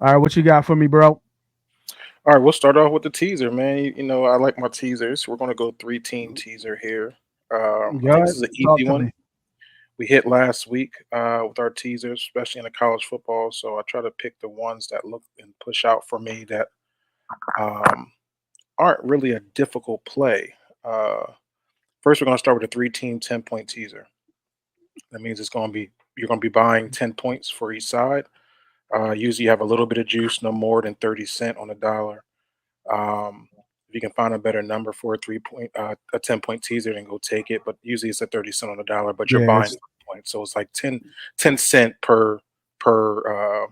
All right, what you got for me, bro? All right, we'll start off with the teaser, man. I like my teasers. We're going to go three-team teaser here. I Go think this ahead, is an talk easy to one. me. We hit last week with our teasers, especially in the college football. So I try to pick the ones that look and push out for me that um, aren't really a difficult play. Uh, First, we're going to start with a three-team 10-point teaser. That means you're going to be buying 10 points for each side. Usually, you have a little bit of juice, no more than 30 cents on a dollar. Um, if you can find a better number for a 10-point teaser, then go take it. But usually it's a 30 cent on the dollar, but you're Yeah, buying it's points. So it's like 10 cent per for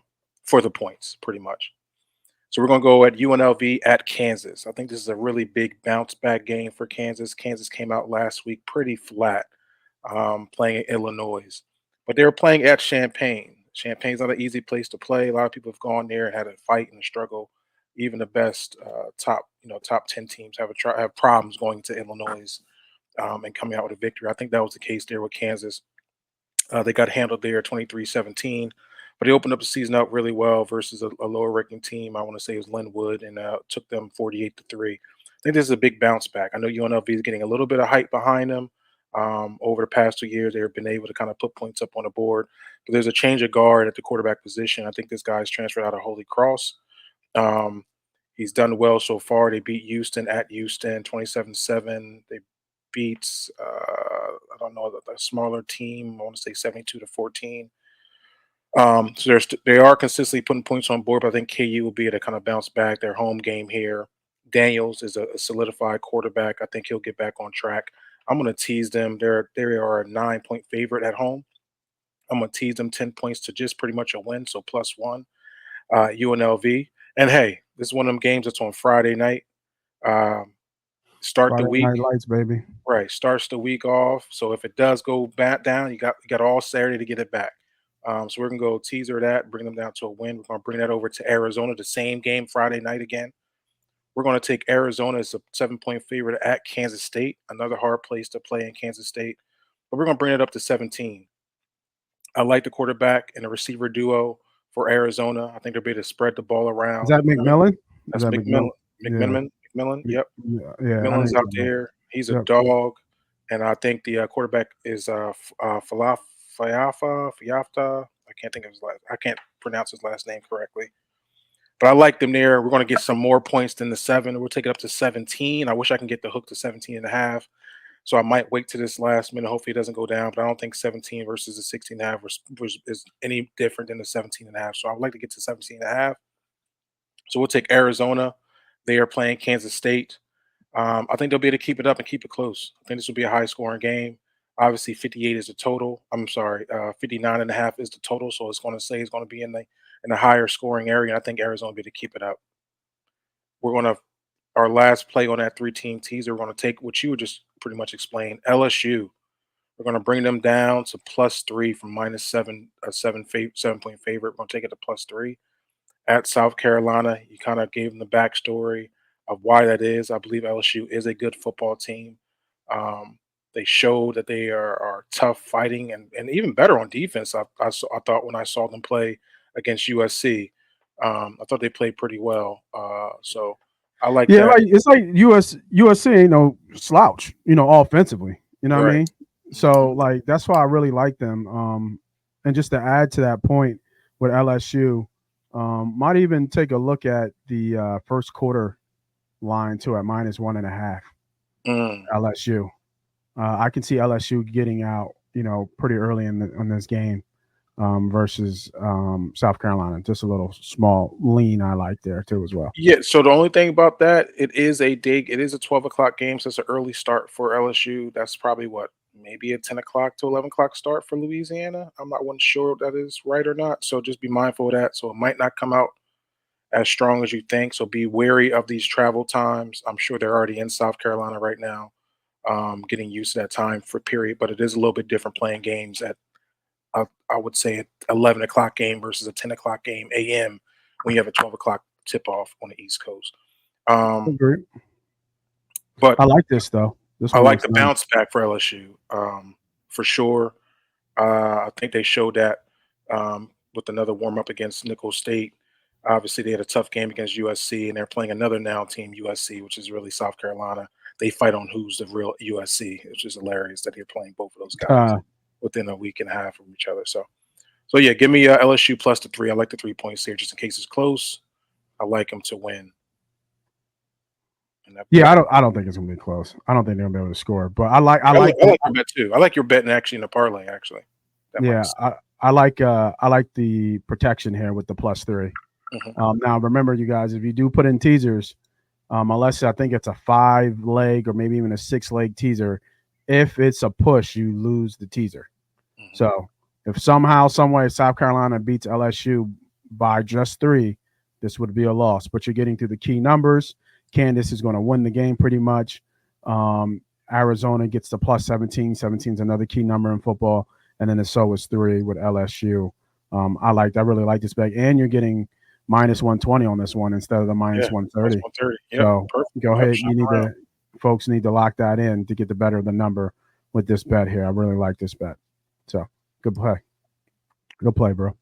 the points, pretty much. So we're gonna go at UNLV at Kansas. I think this is a really big bounce back game for Kansas. Kansas came out last week pretty flat, playing at Illinois, but they were playing at Champaign. Champagne's not an easy place to play. A lot of people have gone there and had a fight and a struggle. Even the best top 10 teams have problems going to Illinois and coming out with a victory. I think that was the case there with Kansas. They got handled there 23-17, but they opened up the season up really well versus a lower ranking team. I want to say it was Linwood, and took them 48-3. I think this is a big bounce back. I know UNLV is getting a little bit of hype behind them. Over the past 2 years, they've been able to kind of put points up on the board. But there's a change of guard at the quarterback position. I think this guy's transferred out of Holy Cross. Um, he's done well so far. They beat Houston at Houston 27-7. They beat I don't know the smaller team. I want to say 72-14. So they are consistently putting points on board, but I think KU will be able to kind of bounce back their home game here. Daniels is a solidified quarterback. I think he'll get back on track. I'm going to tease them. They are a 9-point favorite at home. I'm going to tease them 10 points to just pretty much a win, so +1. UNLV. And hey, this is one of them games that's on Friday night. Um, start the Friday week Night Lights, baby. right. Starts the week off. So if it does go back down, you got all Saturday to get it back. So we're gonna go teaser that, bring them down to a win. We're gonna bring that over to Arizona, the same game Friday night again. We're gonna take Arizona as a 7-point favorite at Kansas State, another hard place to play in Kansas State. But we're gonna bring it up to 17. I like the quarterback and the receiver duo for Arizona. I think they'll be able to spread the ball Is around. that McMillan? Is That's that McMillan? Yeah, McMillan. Yep. yeah. I know McMillan's you're out talking about. there. He's a Yep. dog, and I think the quarterback is Fiafta. I can't think of his last. I can't pronounce his last name correctly. But I like them there. We're going to get some more points than the 7. We'll take it up to 17. I wish I can get the hook to 17 and a half. So I might wait to this last minute. Hopefully it doesn't go down. But I don't think 17 versus the 16 and a half is any different than the 17 and a half. So I would like to get to 17 and a half. So we'll take Arizona. They are playing Kansas State. I think they'll be able to keep it up and keep it close. I think this will be a high scoring game. Obviously, 58 is the total. I'm sorry, 59 and a half is the total. So it's going to say it's going to be in the higher scoring area. And I think Arizona will be able to keep it up. We're going to our last play on that three-team teaser. We're going to take what you would just pretty much explain. LSU. We're going to bring them down to +3 from -7, a 7-point favorite. We're going to take it to +3 at South Carolina. You kind of gave them the backstory of why that is. I believe LSU is a good football team. Um, they showed that they are tough fighting and even better on defense. I thought when I saw them play against USC, I thought they played pretty well. So I like Yeah, that. like it's like USC ain't no slouch, offensively. You know what I Right. mean? So Hmm. like that's why I really like them. And just to add to that point with LSU, might even take a look at the first quarter line too at -1.5. Mm. LSU. I can see LSU getting out, pretty early in this game versus South Carolina. Just a little small lean I like there too as well. Yeah, so the only thing about that, it is a 12 o'clock game, so it's an early start for LSU. That's probably what, maybe a 10 o'clock to 11 o'clock start for Louisiana. I'm not one sure if that is right or not. So just be mindful of that. So it might not come out as strong as you think. So be wary of these travel times. I'm sure they're already in South Carolina right now, getting used to that time for period. But it is a little bit different playing games at I would say an 11 o'clock game versus a 10 o'clock game AM when you have a 12 o'clock tip off on the East Coast. Um, Agree. but I like this though. This I one like looks the nice. bounce back for LSU, for sure. I think they showed that with another warm up against Nickel State. Obviously, they had a tough game against USC, and they're playing another now team, USC, which is really South Carolina. They fight on who's the real USC, which is hilarious that they're playing both of those guys within a week and a half of each other. So yeah, give me LSU plus the 3. I like the 3 points here just in case it's close. I like them to win. Yeah, I don't think it's gonna be close. I don't think they're gonna be able to score. But I like your bet too. I like your betting actually in the parlay actually. I like the protection here with the plus 3. Now remember, you guys, if you do put in teasers, unless I think it's a 5-leg or maybe even a 6-leg teaser, if it's a push, you lose the teaser. So if somehow, some way, South Carolina beats LSU by just 3, this would be a loss. But you're getting to the key numbers. Kansas is going to win the game pretty much. Arizona gets the plus 17. 17 is another key number in football. And then so is 3 with LSU. I really like this bet. And you're getting minus 120 on this one instead of the minus 130. Yep, so perfect. Go ahead. Folks need to lock that in to get the better of the number with this bet here. I really like this bet. So good play. Good play, bro.